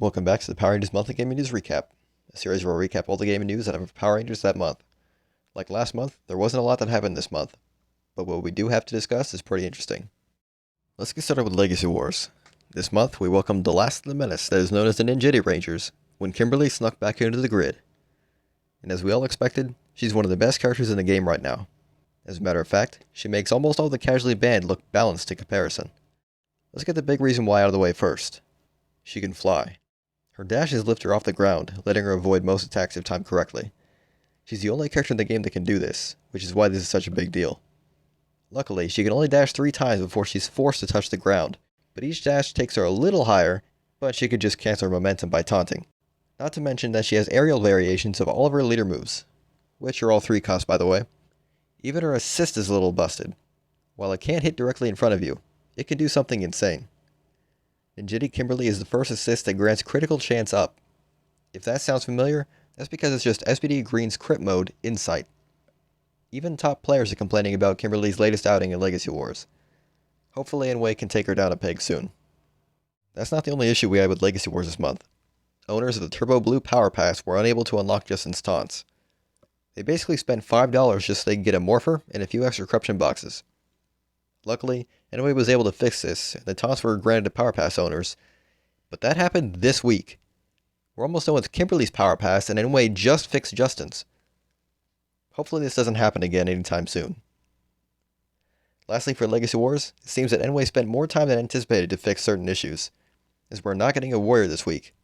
Welcome back to the Power Rangers Monthly Gaming News Recap, a series where we recap all the gaming news out of Power Rangers that month. Like last month, there wasn't a lot that happened this month, but what we do have to discuss is pretty interesting. Let's get started with Legacy Wars. This month, we welcomed the last of the menace that is known as the Ninjitty Rangers, when Kimberly snuck back into the grid. And as we all expected, she's one of the best characters in the game right now. As a matter of fact, she makes almost all the casually banned look balanced in comparison. Let's get the big reason why out of the way first. She can fly. Her dashes lift her off the ground, letting her avoid most attacks if timed correctly. She's the only character in the game that can do this, which is why this is such a big deal. Luckily, she can only dash 3 times before she's forced to touch the ground, but each dash takes her a little higher, but she could just cancel her momentum by taunting. Not to mention that she has aerial variations of all of her leader moves, which are all 3 cost by the way. Even her assist is a little busted. While it can't hit directly in front of you, it can do something insane. Ninjitty Kimberly is the first assist that grants critical chance up. If that sounds familiar, that's because it's just SPD Green's crit mode, Insight. Even top players are complaining about Kimberly's latest outing in Legacy Wars. Hopefully Enway can take her down a peg soon. That's not the only issue we had with Legacy Wars this month. Owners of the Turbo Blue Power Pass were unable to unlock Justin's taunts. They basically spent $5 just so they could get a Morpher and a few extra corruption boxes. Luckily, Enway was able to fix this, and the taunts were granted to Power Pass owners, but that happened this week. We're almost done with Kimberly's Power Pass, and Enway just fixed Justin's. Hopefully this doesn't happen again anytime soon. Lastly, for Legacy Wars, it seems that Enway spent more time than anticipated to fix certain issues, as we're not getting a Warrior this week.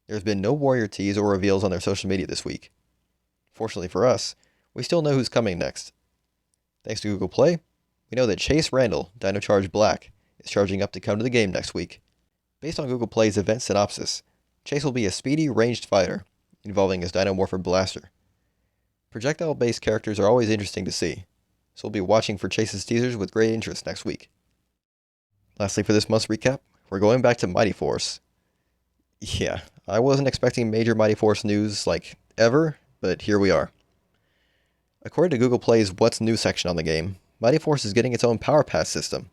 There's been no Warrior teas or reveals on their social media this week. Fortunately for us, we still know who's coming next. Thanks to Google Play, we know that Chase Randall, Dino Charge Black, is charging up to come to the game next week. Based on Google Play's event synopsis, Chase will be a speedy, ranged fighter, involving his Dino Morpher Blaster. Projectile-based characters are always interesting to see, so we'll be watching for Chase's teasers with great interest next week. Lastly for this month's recap, we're going back to Mighty Force. Yeah, I wasn't expecting major Mighty Force news, ever, but here we are. According to Google Play's What's New section on the game, Mighty Force is getting its own Power Pass system.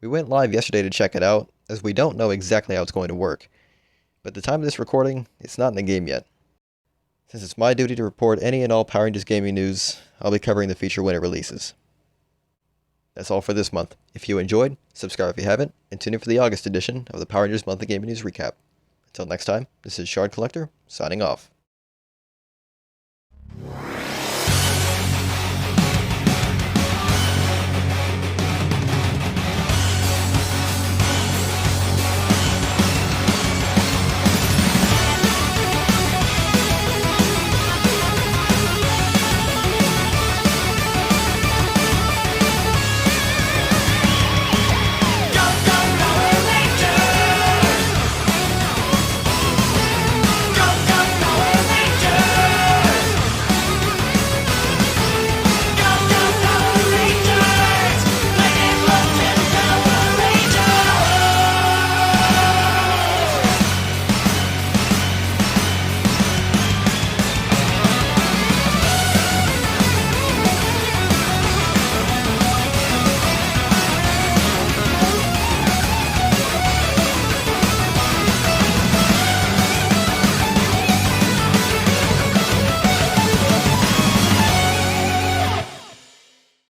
We went live yesterday to check it out, as we don't know exactly how it's going to work, but at the time of this recording, it's not in the game yet. Since it's my duty to report any and all Power Rangers gaming news, I'll be covering the feature when it releases. That's all for this month. If you enjoyed, subscribe if you haven't, and tune in for the August edition of the Power Rangers Monthly Gaming News Recap. Until next time, this is Shard Collector, signing off.